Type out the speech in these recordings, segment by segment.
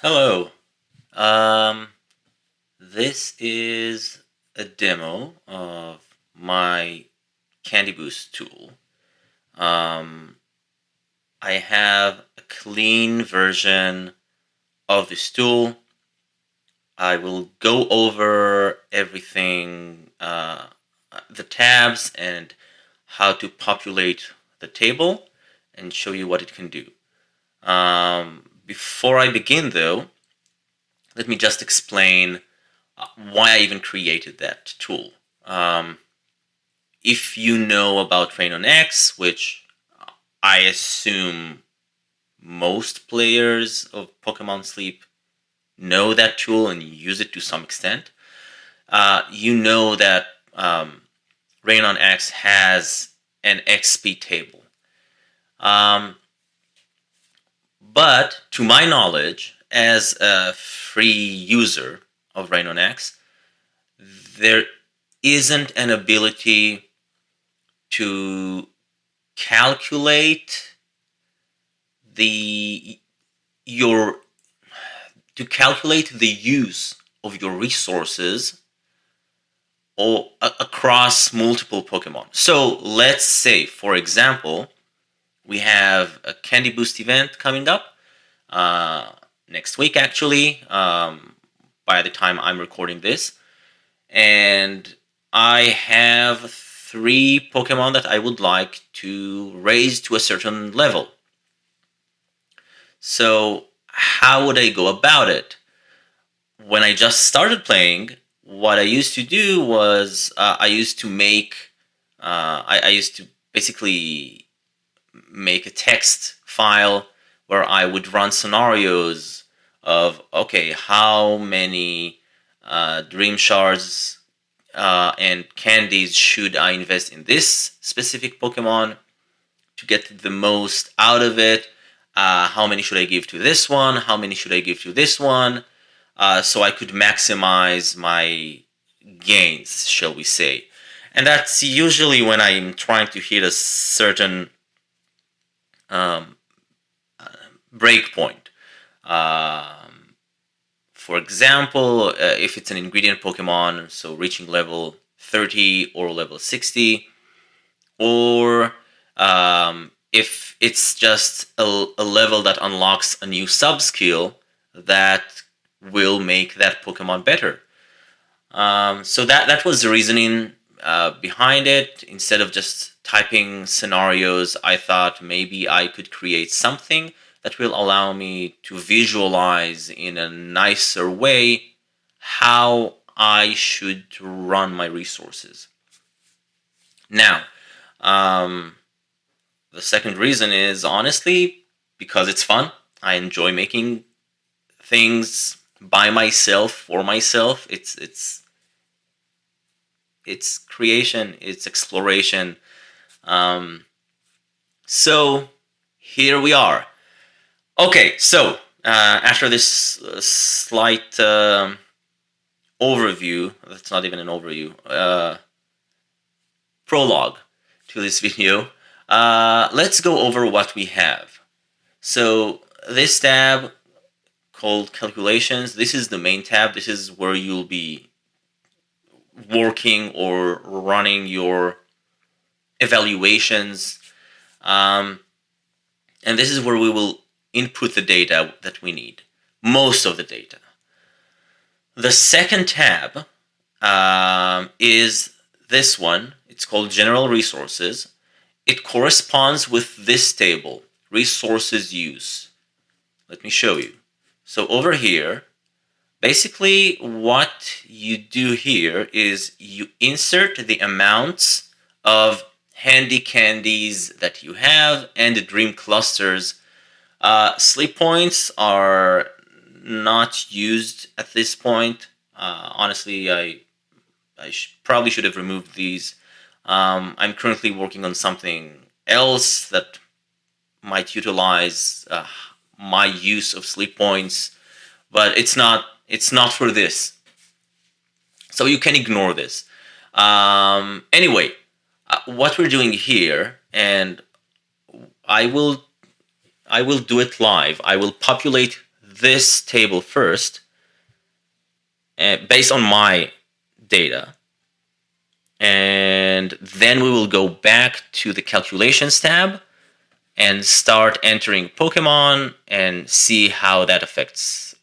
Hello. Um, this is a demo of my Candy Boost tool. Um, I have a clean version of this tool. I will go over everything, the tabs, and how to populate the table and show you what it can do. Before I begin, though, let me just explain why I even created that tool. Um, if you know about Rain on X, which I assume most players of Pokemon Sleep know that tool and use it to some extent, you know that um, Rain on X has an XP table. Um, but to my knowledge, as a free user of Rain on X, there isn't an ability to calculate the your to calculate the use of your resources or across multiple Pokemon. So let's say, for example, we have a Candy Boost event coming up uh, next week, actually, by the time I'm recording this, and I have three Pokemon that I would like to raise to a certain level. So, how would I go about it? When I just started playing, what I used to do was I used to basically make a text file where I would run scenarios of, okay, how many dream shards and candies should I invest in this specific Pokemon to get the most out of it? How many should I give to this one? How many should I give to this one? So I could maximize my gains, shall we say. And that's usually when I'm trying to hit a certain um, breakpoint. Um, for example, if it's an ingredient Pokemon, so reaching level 30 or level 60, or if it's just a level that unlocks a new sub skill that will make that Pokemon better. So that was the reasoning behind it. Instead of just typing scenarios, I thought maybe I could create something that will allow me to visualize in a nicer way how I should run my resources. Now, um, the second reason is honestly because it's fun. I enjoy making things by myself for myself. It's creation, it's exploration. Um, so here we are. Okay, so after this slight overview, that's not even an overview, prologue to this video, let's go over what we have. So this tab called calculations, this is the main tab. This is where you'll be working or running your evaluations. Um, and this is where we will input the data that we need, most of the data. The second tab is this one. It's called General Resources. It corresponds with this table, Resources Use. Let me show you. So over here, basically what you do here is you insert the amounts of handy candies that you have and the dream clusters. Sleep points are not used at this point. Honestly, probably should have removed these. I'm currently working on something else that might utilize my use of sleep points, but it's not for this. So you can ignore this. Anyway, what we're doing here, and I will I will do it live. I will populate this table first, based on my data. And then we will go back to the calculations tab and start entering Pokemon and see how that affects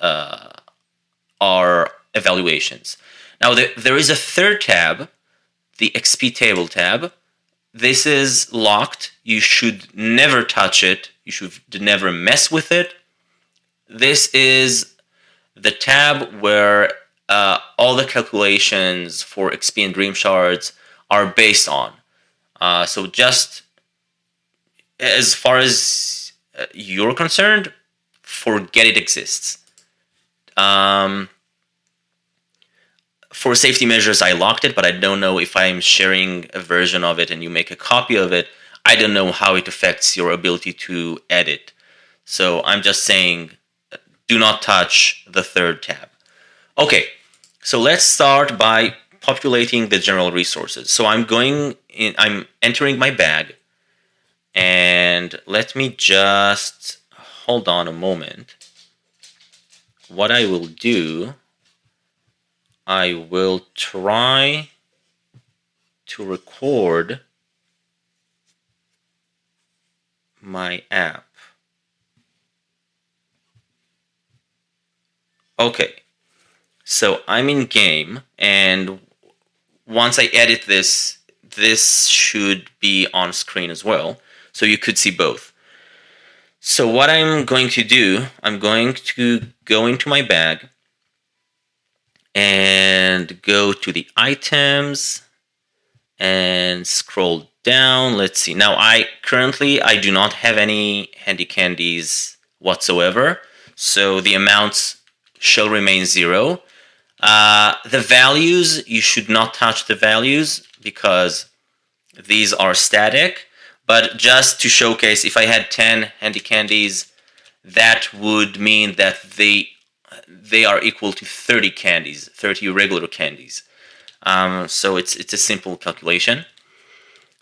our evaluations. Now, there is a third tab, the XP table tab. This is locked. You should never touch it. You should never mess with it. This is the tab where all the calculations for XP and Dream Shards are based on. So just as far as you're concerned, forget it exists. For safety measures, I locked it, but I don't know if I'm sharing a version of it and you make a copy of it. I don't know how it affects your ability to edit. So I'm just saying, do not touch the third tab. Okay, so let's start by populating the general resources. So I'm entering my bag, and let me just hold on a moment. What I will do, I will try to record my app. Okay, so I'm in game, and once I edit this, this should be on screen as well, so you could see both. So what I'm going to do, I'm going to go into my bag and go to the items and scroll down. Let's see. Now, I do not have any handy candies whatsoever, so the amounts shall remain 0. The values, you should not touch the values because these are static. But just to showcase, if I had 10 handy candies, that would mean that they are equal to 30 candies, 30 regular candies. So it's a simple calculation.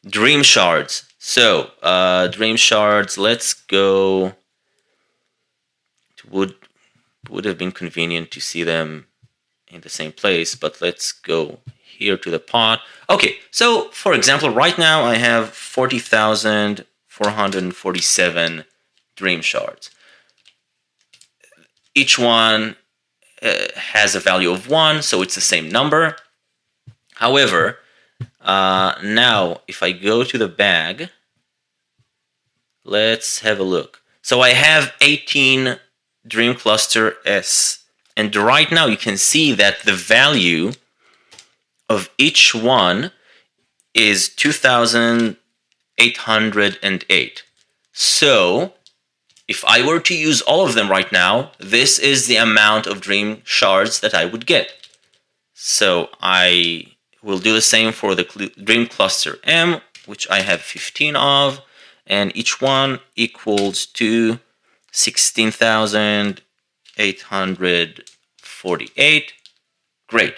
Dream Shards. So Dream Shards, let's go. It would have been convenient to see them in the same place, but let's go here to the pot. Okay, so for example, right now I have 40,447 Dream Shards. Each one has a value of 1, so it's the same number. However, now if I go to the bag, let's have a look. So I have 18 Dream Cluster S, and right now you can see that the value of each one is 2,808. So if I were to use all of them right now, this is the amount of Dream Shards that I would get. So I will do the same for the Dream Cluster M, which I have 15 of, and each one equals to 16,848. Great.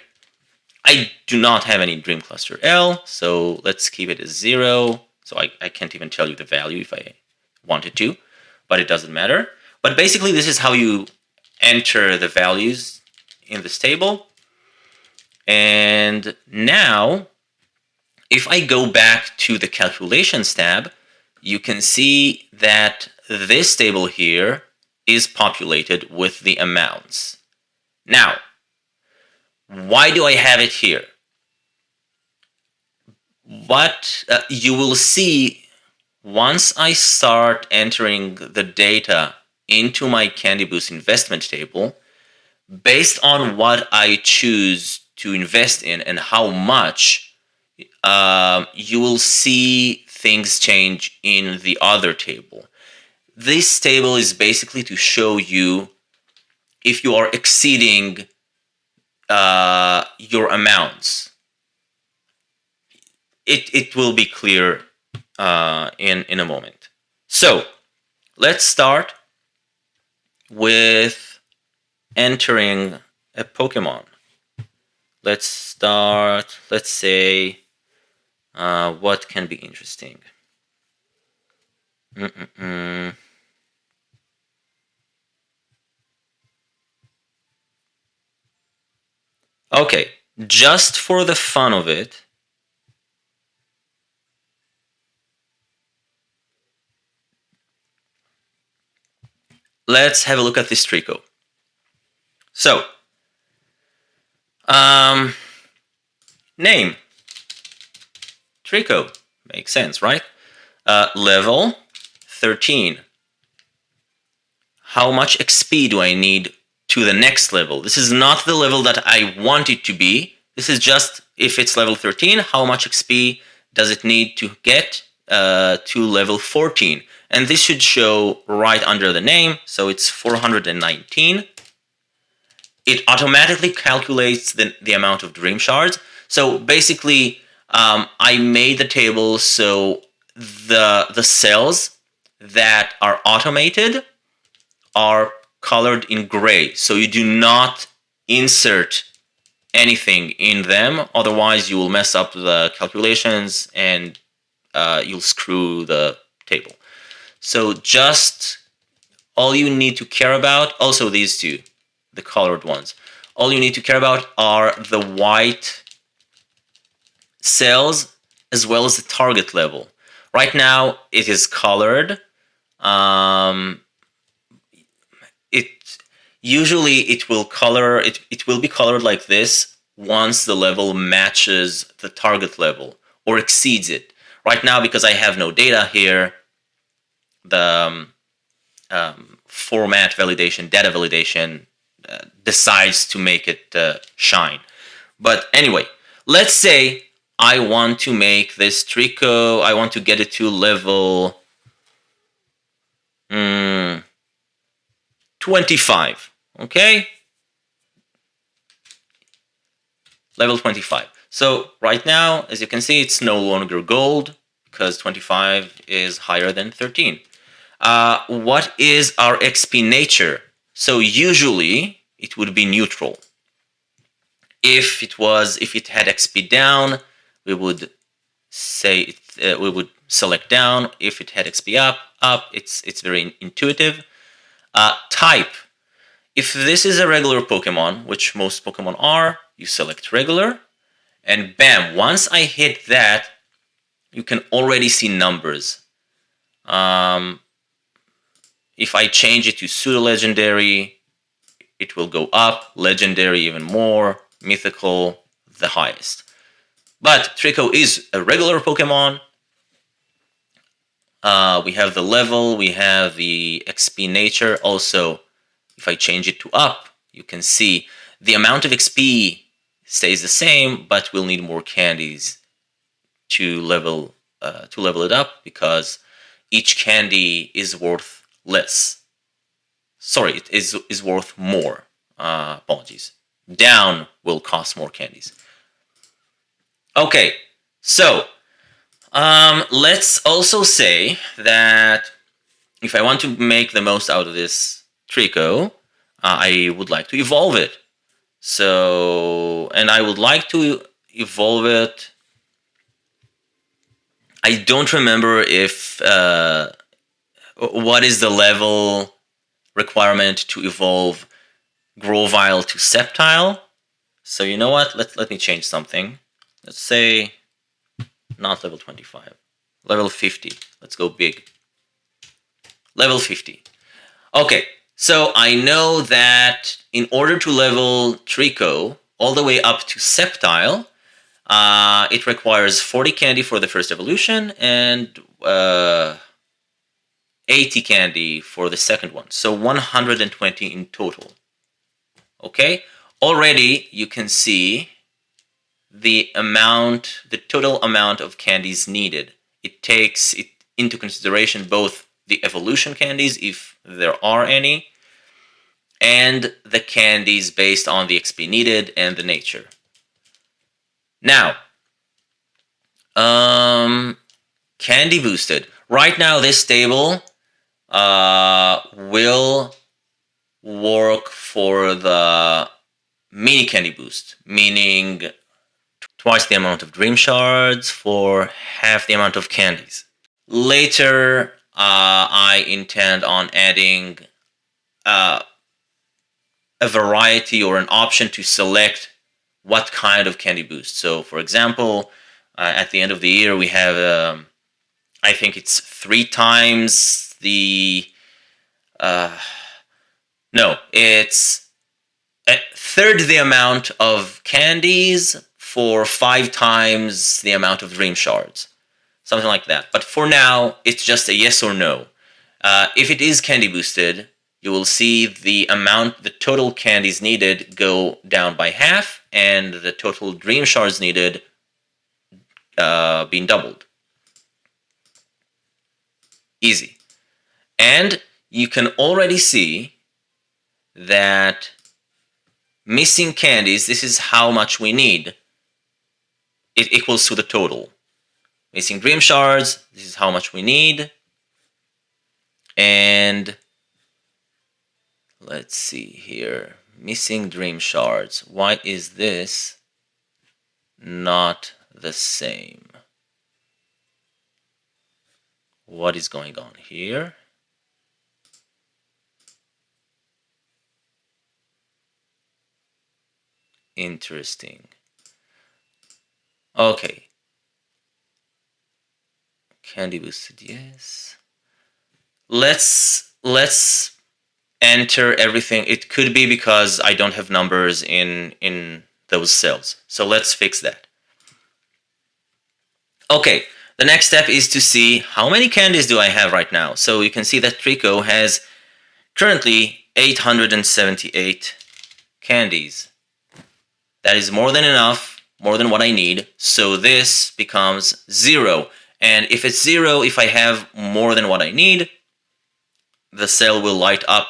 I do not have any Dream Cluster L, so let's keep it as 0. So I can't even tell you the value if I wanted to, but it doesn't matter. But basically, this is how you enter the values in this table. And now, if I go back to the Calculations tab, you can see that this table here is populated with the amounts. Now, why do I have it here? What you will see once I start entering the data into my Candy Boost investment table, based on what I choose to invest in and how much, you will see things change in the other table. This table is basically to show you if you are exceeding your amounts. It will be clear in a moment. So let's start with entering a Pokemon. Let's start, let's say, what can be interesting? Okay, just for the fun of it, let's have a look at this Trico. So, name, Trico, makes sense, right? Level, 13. How much XP do I need to the next level? This is not the level that I want it to be. This is just, if it's level 13, how much XP does it need to get to level 14? And this should show right under the name, so it's 419. It automatically calculates the amount of dream shards. So basically, I made the table so the cells that are automated are colored in gray. So you do not insert anything in them, otherwise you will mess up the calculations and you'll screw the table. So just all you need to care about, also these two, the colored ones, all you need to care about are the white cells as well as the target level. Right now it is colored. Usually it will be colored like this once the level matches the target level or exceeds it. Right now, because I have no data here, the format validation, data validation decides to make it shine. But anyway, let's say I want to make this Trico, I want to get it to level 25, okay? Level 25. So right now, as you can see, it's no longer gold because 25 is higher than 13. What is our XP nature? So usually it would be neutral. If it had XP down, we would say we would select down. If it had XP up. It's very intuitive. Type. If this is a regular Pokemon, which most Pokemon are, you select regular, and bam, once I hit that, you can already see numbers. If I change it to pseudo-legendary, it will go up, legendary even more, mythical, the highest. But Trico is a regular Pokemon. We have the level, we have the XP nature. Also, if I change it to up, you can see the amount of XP stays the same, but we'll need more candies to level it up because each candy is worth less. Sorry, it is worth more. Apologies. Down will cost more candies. Okay, so let's also say that if I want to make the most out of this Trico, I would like to evolve it. So, and I would like to evolve it. I don't remember if what is the level requirement to evolve Grovyle to Sceptile. So you know what? Let me change something. Let's say not level 25, level 50. Let's go big. Level 50. Okay, so I know that in order to level Trico all the way up to Sceptile, it requires 40 candy for the first evolution and 80 candy for the second one. So 120 in total. Okay, already you can see the total amount of candies needed. It takes into consideration both the evolution candies, if there are any, and the candies based on the XP needed and the nature. Now, candy boosted. Right now, this table will work for the mini candy boost, meaning twice the amount of dream shards for half the amount of candies. Later, I intend on adding a variety or an option to select what kind of candy boost. So, for example, at the end of the year, we have, I think it's 3 times the. No, it's a third the amount of candies for 5 times the amount of dream shards. Something like that. But for now, it's just a yes or no. If it is candy boosted, you will see the total candies needed go down by half, and the total dream shards needed being doubled. Easy. And you can already see that missing candies, this is how much we need. It equals to the total. Missing dream shards, this is how much we need. And let's see here. Missing dream shards. Why is this not the same? What is going on here? Interesting. Okay. Candy boosted, yes. Let's enter everything. It could be because I don't have numbers in those cells. So let's fix that. Okay, the next step is to see how many candies do I have right now. So you can see that Trico has currently 878 candies. That is more than enough, more than what I need. So this becomes 0. And if it's 0, if I have more than what I need, the cell will light up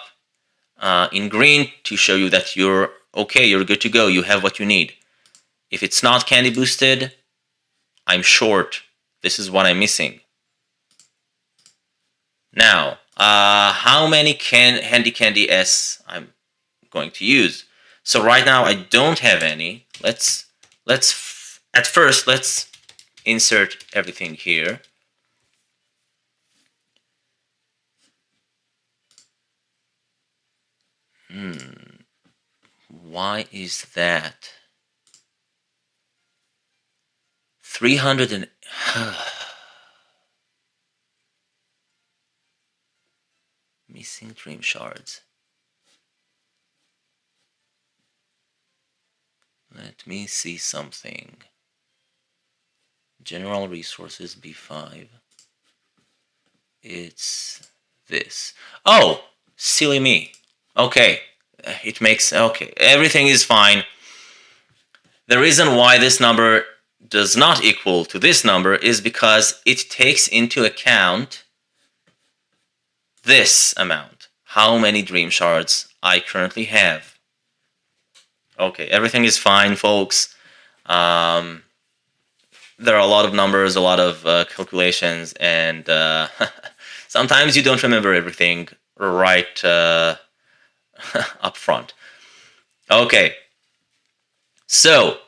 in green to show you that you're okay, you're good to go, you have what you need. If it's not candy boosted, I'm short. This is what I'm missing. Now, how many Handy Candy S I'm going to use? So right now I don't have any. Let's insert everything here. Why is that? 300 and missing dream shards. Let me see something. General resources B5. It's this. Oh, silly me. Okay, it makes okay. Everything is fine. The reason why this number does not equal to this number is because it takes into account this amount. How many dream shards I currently have. Okay, everything is fine, folks. There are a lot of numbers, a lot of calculations, and sometimes you don't remember everything right up front. Okay, so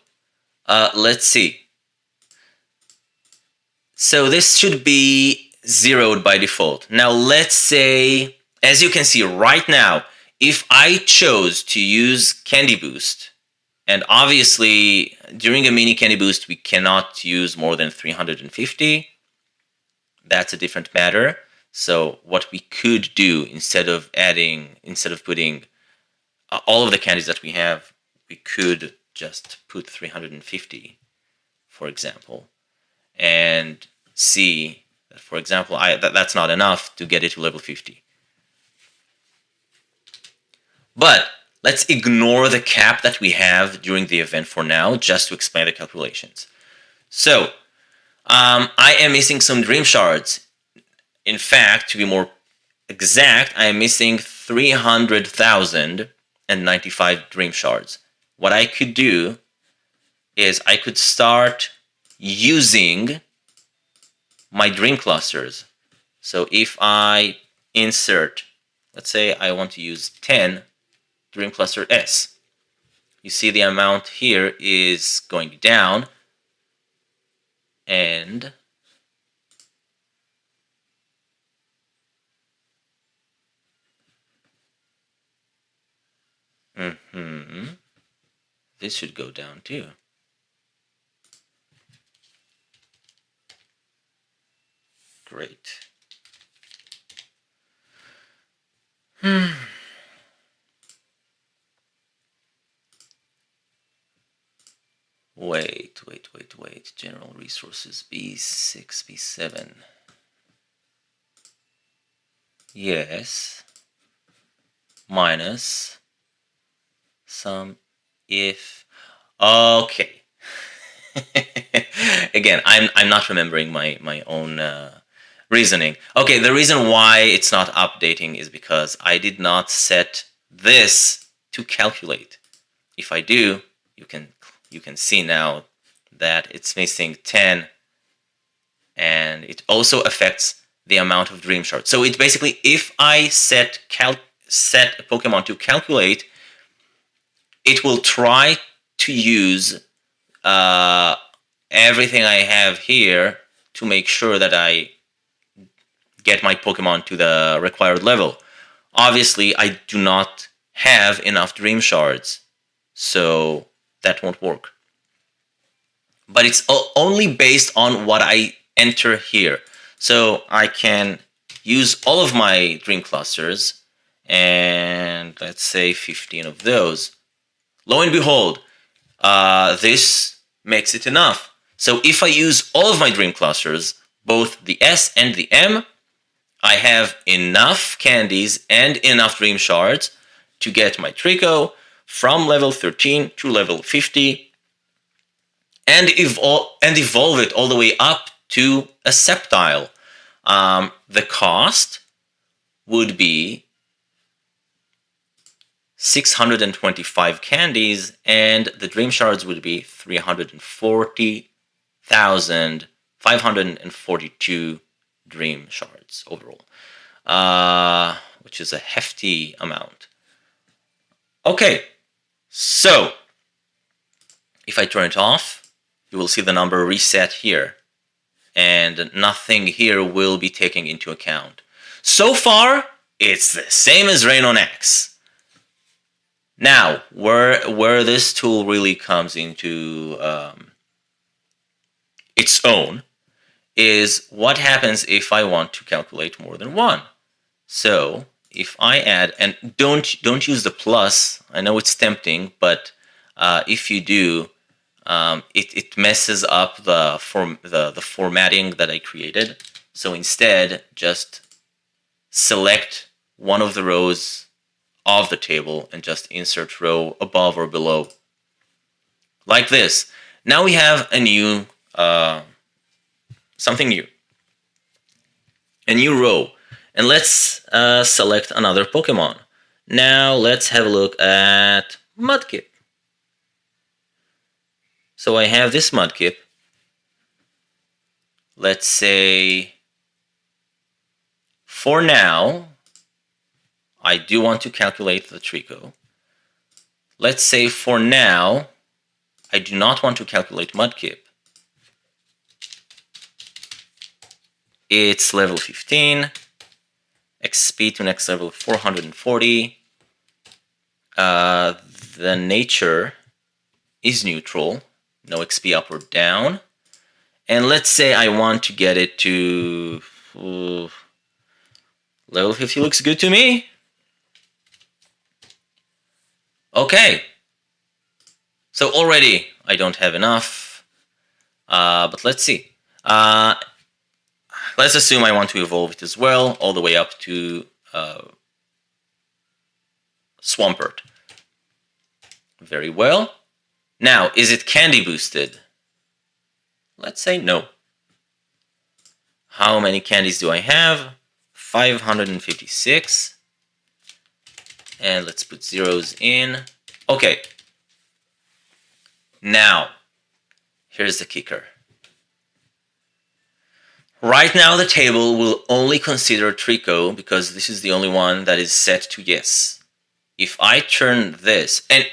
let's see. So this should be zeroed by default. Now let's say, as you can see right now, if I chose to use Candy Boost, and obviously during a mini Candy Boost we cannot use more than 350, that's a different matter. So what we could do, instead of putting all of the candies that we have, we could just put 350, for example, and see that, for example, that's not enough to get it to level 50. But let's ignore the cap that we have during the event for now, just to explain the calculations. So, I am missing some dream shards. In fact, to be more exact, I am missing 300,095 dream shards. What I could do is I could start using my dream clusters. So if I insert, let's say I want to use 10 dream cluster S, you see the amount here is going down, and this should go down too. Great. Wait. General resources B6, B7. Yes. Minus some if. Okay. Again, I'm not remembering my own reasoning. Okay, the reason why it's not updating is because I did not set this to calculate. If I do, you can see now that it's missing 10, and it also affects the amount of dream shards. So it basically, if I set a Pokemon to calculate, it will try to use everything I have here to make sure that I get my Pokemon to the required level. Obviously, I do not have enough dream shards, so that won't work. But it's only based on what I enter here. So I can use all of my dream clusters, and let's say 15 of those. Lo and behold, this makes it enough. So if I use all of my dream clusters, both the S and the M, I have enough candies and enough dream shards to get my Trico from level 13 to level 50 and evolve it all the way up to a Sceptile. The cost would be 625 candies, and the dream shards would be 340,542 dream shards overall, which is a hefty amount. Okay, so if I turn it off, you will see the number reset here, and nothing here will be taken into account. So far, it's the same as Rain on X. Now, where this tool really comes into its own is what happens if I want to calculate more than one. So if I add, and don't use the plus. I know it's tempting, but if you do, it messes up the formatting that I created. So instead, just select one of the rows of the table and just insert row above or below, like this. Now we have a new something new, a new row, and let's select another Pokemon. Now let's have a look at Mudkip. So I have this Mudkip. Let's say for now I do want to calculate the Trico. Let's say for now I do not want to calculate Mudkip. It's level 15, XP to next level 440. The nature is neutral, no XP up or down. And let's say I want to get it to level 50 looks good to me. Okay. So already I don't have enough, but let's see. Let's assume I want to evolve it as well, all the way up to Swampert. Very well. Now, is it candy boosted? Let's say no. How many candies do I have? 556. And let's put zeros in. Okay. Now, here's the kicker. Right now, the table will only consider Trico because this is the only one that is set to yes. If I turn this, and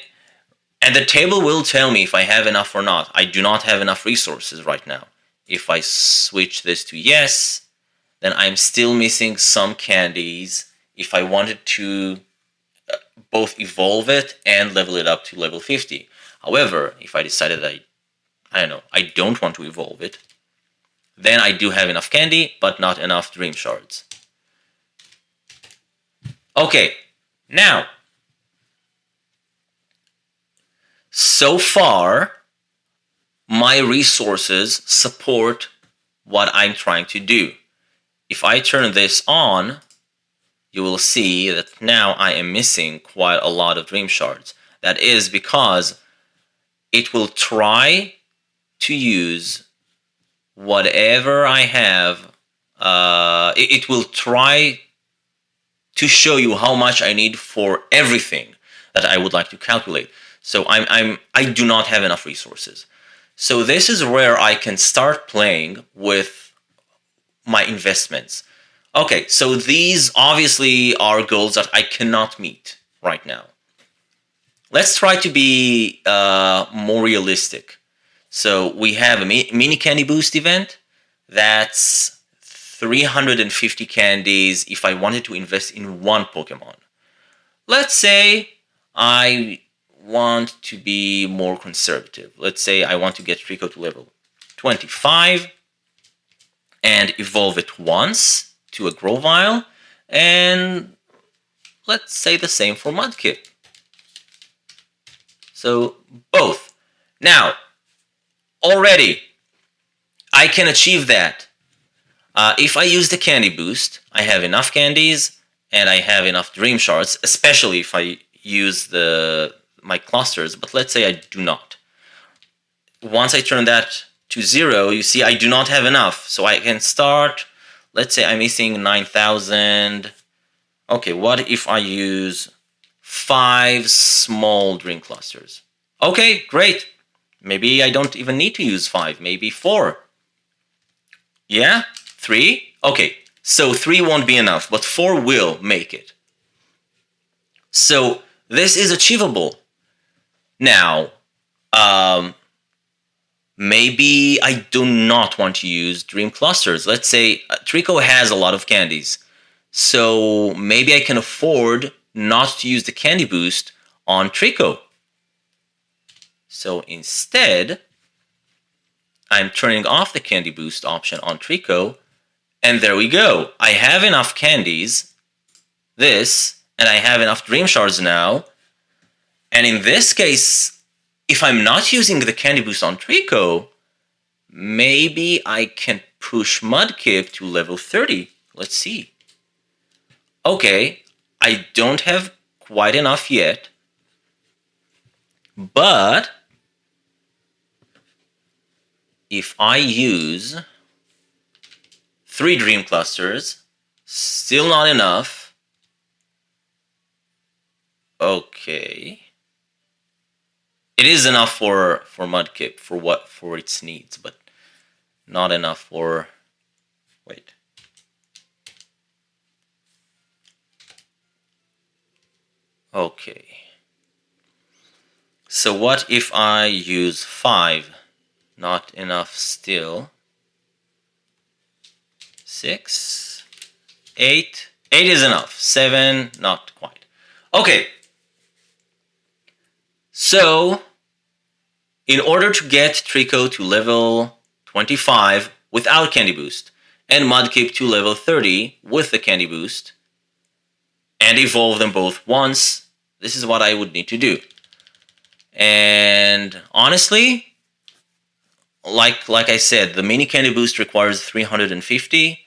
the table will tell me if I have enough or not. I do not have enough resources right now. If I switch this to yes, then I'm still missing some candies. If I wanted to both evolve it and level it up to level 50. However, if I decided that I don't know, I don't want to evolve it, then I do have enough candy, but not enough dream shards. Okay, now, so far, my resources support what I'm trying to do. If I turn this on, you will see that now I am missing quite a lot of dream shards. That is because it will try to use whatever I have. It will try to show you how much I need for everything that I would like to calculate. So I do not have enough resources. So this is where I can start playing with my investments. Okay, so these obviously are goals that I cannot meet right now. Let's try to be more realistic. So we have a mini candy boost event. That's 350 candies if I wanted to invest in one Pokemon. Let's say I want to be more conservative. Let's say I want to get Trico to level 25 and evolve it once to a Grovyle, and let's say the same for Mudkip. So both. Now, already I can achieve that. If I use the candy boost, I have enough candies and I have enough dream shards, especially if I use my clusters, but let's say I do not. Once I turn that to 0, you see I do not have enough, so I can start. Let's say I'm missing 9,000. Okay, what if I use 5 small dream clusters? Okay, great. Maybe I don't even need to use 5, maybe 4. Yeah? 3? Okay, so 3 won't be enough, but 4 will make it. So this is achievable. Now, maybe I do not want to use dream clusters. Let's say Trico has a lot of candies. So maybe I can afford not to use the candy boost on Trico. So instead, I'm turning off the candy boost option on Trico, and there we go. I have enough candies, and I have enough dream shards now. And in this case, if I'm not using the candy boost on Trico, maybe I can push Mudkip to level 30. Let's see. Okay, I don't have quite enough yet, but if I use 3 dream clusters, still not enough. Okay. It is enough for Mudkip, for its needs, but not enough for... Wait. Okay. So what if I use 5? Not enough still. 6, 8. 8 is enough. 7, not quite. Okay. So, in order to get Trico to level 25 without candy boost, and Mudkip to level 30 with the candy boost, and evolve them both once, this is what I would need to do. And honestly, like I said, the mini candy boost requires 350.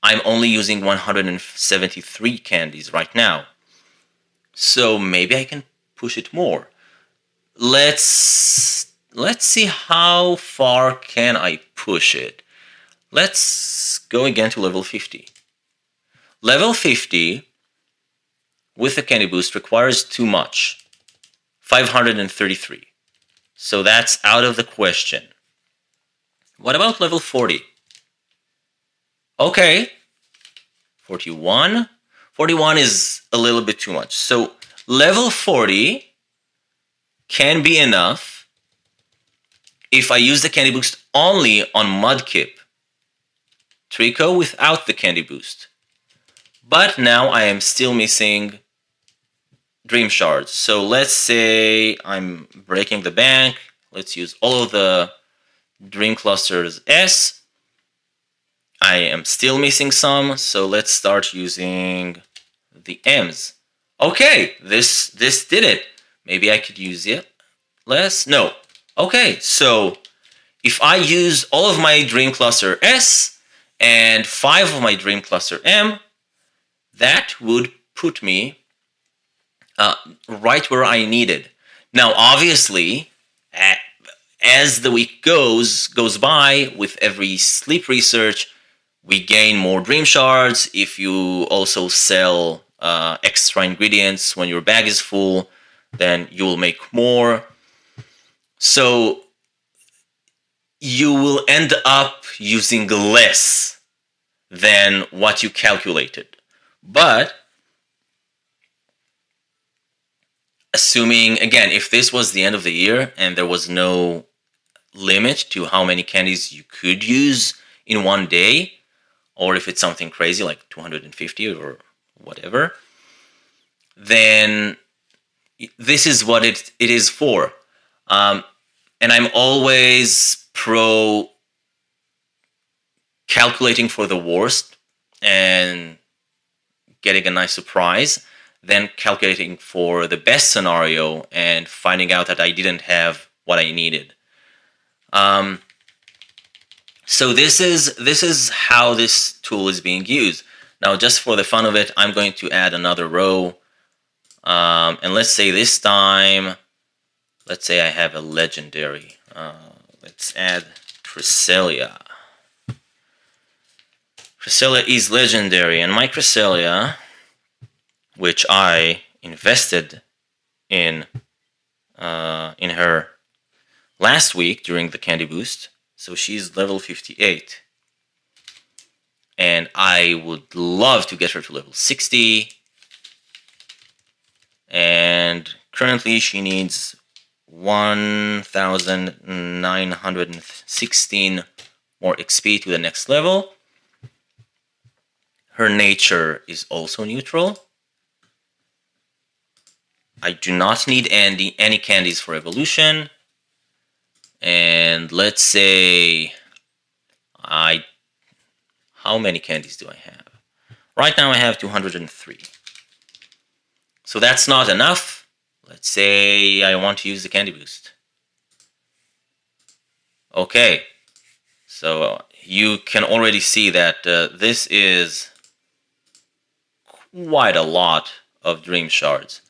I'm only using 173 candies right now. So maybe I can push it more. Let's see how far can I push it. Let's go again to level 50. Level 50 with the candy boost requires too much. 533. So that's out of the question. What about level 40? Okay. 41. 41 is a little bit too much. So level 40 can be enough if I use the candy boost only on Mudkip. Trico without the candy boost. But now I am still missing dream shards. So let's say I'm breaking the bank. Let's use all of the dream clusters S. I am still missing some, so let's start using the M's. Okay, this did it. Maybe I could use it less. No. Okay, so if I use all of my dream cluster S and 5 of my dream cluster M, that would put me right where I needed. Now, obviously, as the week goes by, with every sleep research, we gain more dream shards. If you also sell extra ingredients when your bag is full, then you will make more. So you will end up using less than what you calculated. But assuming, again, if this was the end of the year and there was no limit to how many candies you could use in one day, or if it's something crazy like 250 or whatever, then this is what it is for. And I'm always pro calculating for the worst and getting a nice surprise, then calculating for the best scenario and finding out that I didn't have what I needed. So this is how this tool is being used. Now, just for the fun of it, I'm going to add another row. And let's say this time, let's say I have a legendary. Let's add Cresselia. Cresselia is legendary, and my Cresselia, which I invested in her last week during the candy boost, so she's level 58. And I would love to get her to level 60. And currently she needs 1,916 more XP to the next level. Her nature is also neutral. I do not need any candies for evolution. And let's say how many candies do I have? Right now I have 203. So that's not enough. Let's say I want to use the candy boost. Okay. So you can already see that this is quite a lot of dream shards.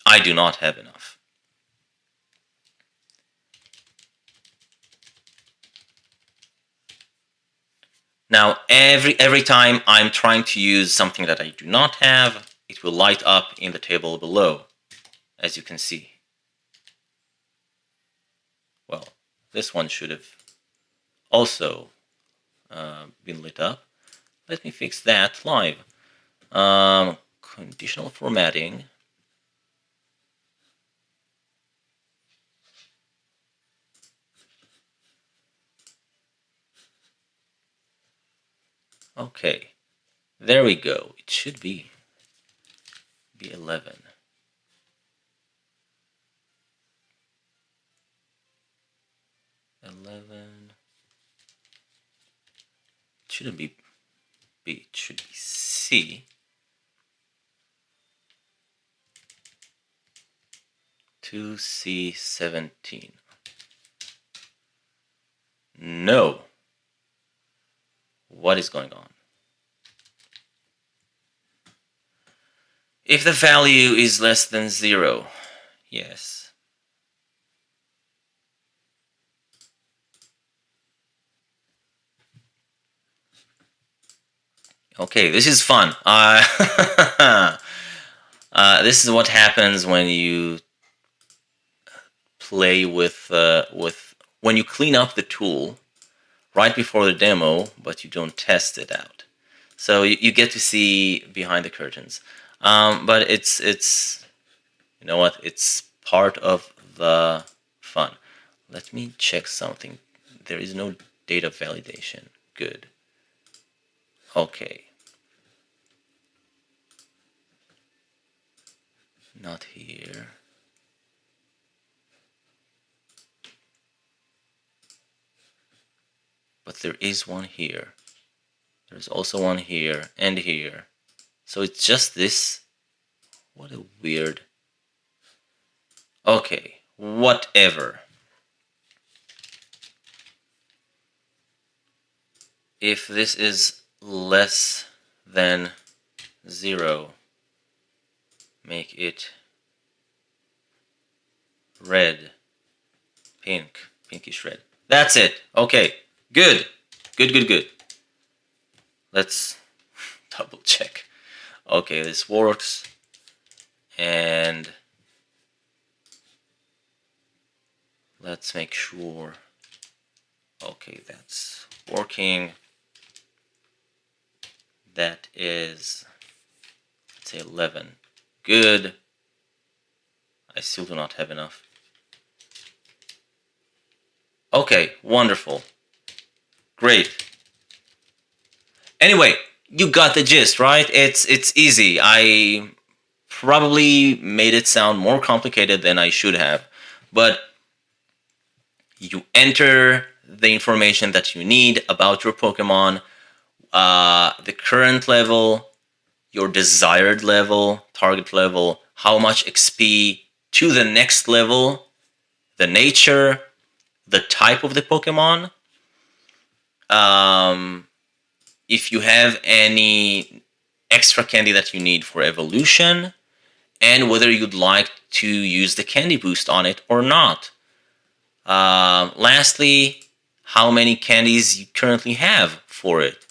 I do not have enough. Now, every time I'm trying to use something that I do not have, it will light up in the table below, as you can see. Well, this one should have also been lit up. Let me fix that live. Conditional formatting. Okay, there we go. It should be 11. It shouldn't be B. It should be C. 2C17. No. What is going on? If the value is less than 0, yes. Okay, this is fun. This is what happens when you play with when you clean up the tool right before the demo, but you don't test it out. So you get to see behind the curtains. But it's you know what? It's part of the fun. Let me check something. There is no data validation. Good. Okay. Not here. But there is one here. There's also one here and here. So it's just this. What a weird... Okay, whatever. If this is less than 0, make it red, pinkish red. That's it. Okay, good. Good. Let's double check. Okay, this works. And let's make sure. Okay, that's working. That is, let's say 11. Good. I still do not have enough. Okay, wonderful. Great. Anyway, you got the gist, right? It's easy. I probably made it sound more complicated than I should have. But you enter the information that you need about your Pokemon, the current level, your desired level, target level, how much XP to the next level, the nature, the type of the Pokemon, if you have any extra candy that you need for evolution, and whether you'd like to use the candy boost on it or not. Lastly, how many candies you currently have for it.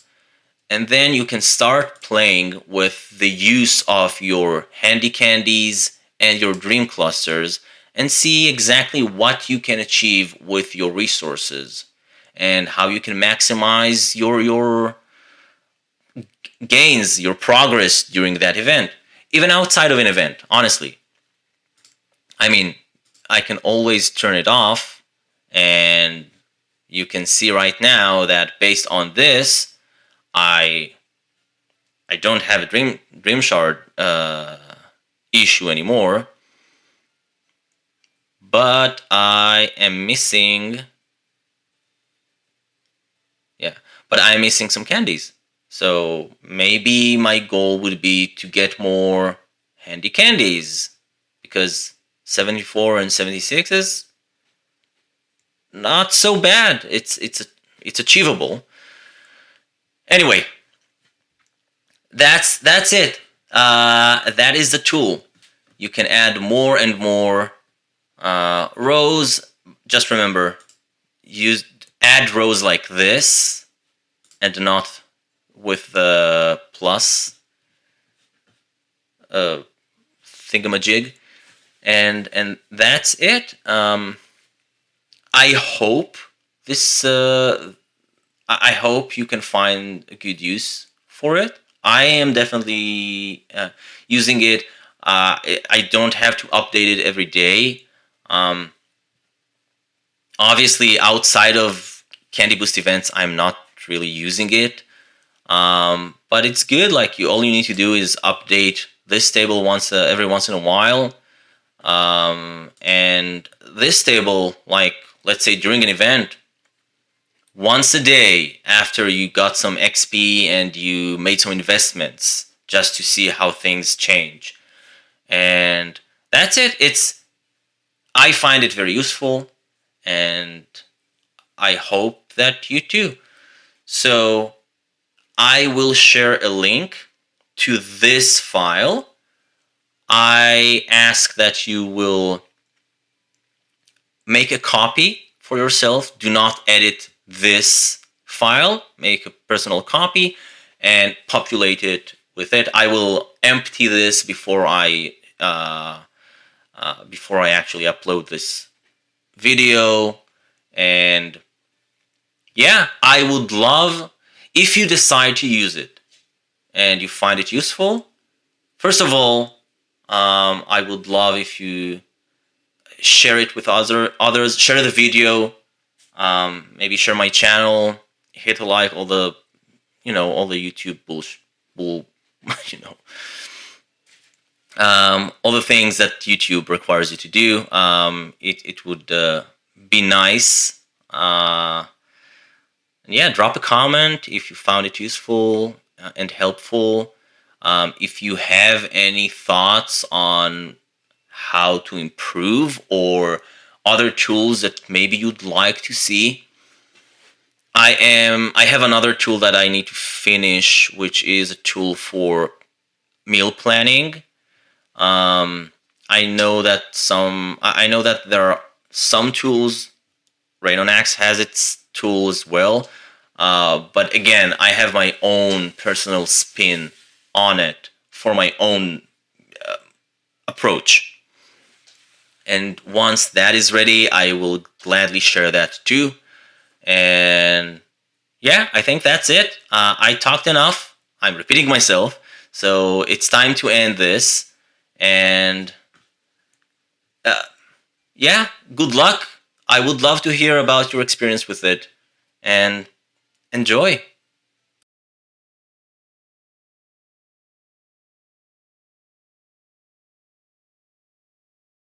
And then you can start playing with the use of your handy candies and your dream clusters and see exactly what you can achieve with your resources and how you can maximize your gains, your progress during that event, even outside of an event, honestly. I mean, I can always turn it off, and you can see right now that based on this, I don't have a dream shard issue anymore, but I am missing, but I'm missing some candies. So maybe my goal would be to get more handy candies, because 74 and 76 is not so bad. It's achievable. Anyway, that's it. That is the tool. You can add more and more rows. Just remember, add rows like this, and not with the plus thingamajig, and that's it. I hope this. I hope you can find a good use for it. I am definitely using it. I don't have to update it every day. Obviously, outside of Candy Boost events, I'm not really using it. But it's good. Like all you need to do is update this table every once in a while. And this table, like let's say during an event, once a day after you got some XP and you made some investments, just to see how things change. And that's it. I find it very useful, and I hope that you too. So I will share a link to this file. I ask that you will make a copy for yourself. Do not edit this file. Make a personal copy and populate it with it. I will empty this before I actually upload this video. And yeah, I would love if you decide to use it and you find it useful. First of all, I would love if you share it with others. Share the video. Maybe share my channel. Hit a like. All the all the YouTube bullshit, bull, you know, all the things that YouTube requires you to do. It would be nice. Yeah, drop a comment if you found it useful and helpful. If you have any thoughts on how to improve or other tools that maybe you'd like to see. I have another tool that I need to finish, which is a tool for meal planning. Um, I know that there are some tools. Raynonax has its tool as well. But again, I have my own personal spin on it for my own approach. And once that is ready, I will gladly share that too. And yeah, I think that's it. I talked enough. I'm repeating myself. So it's time to end this. And uh, yeah, good luck. I would love to hear about your experience with it. And enjoy.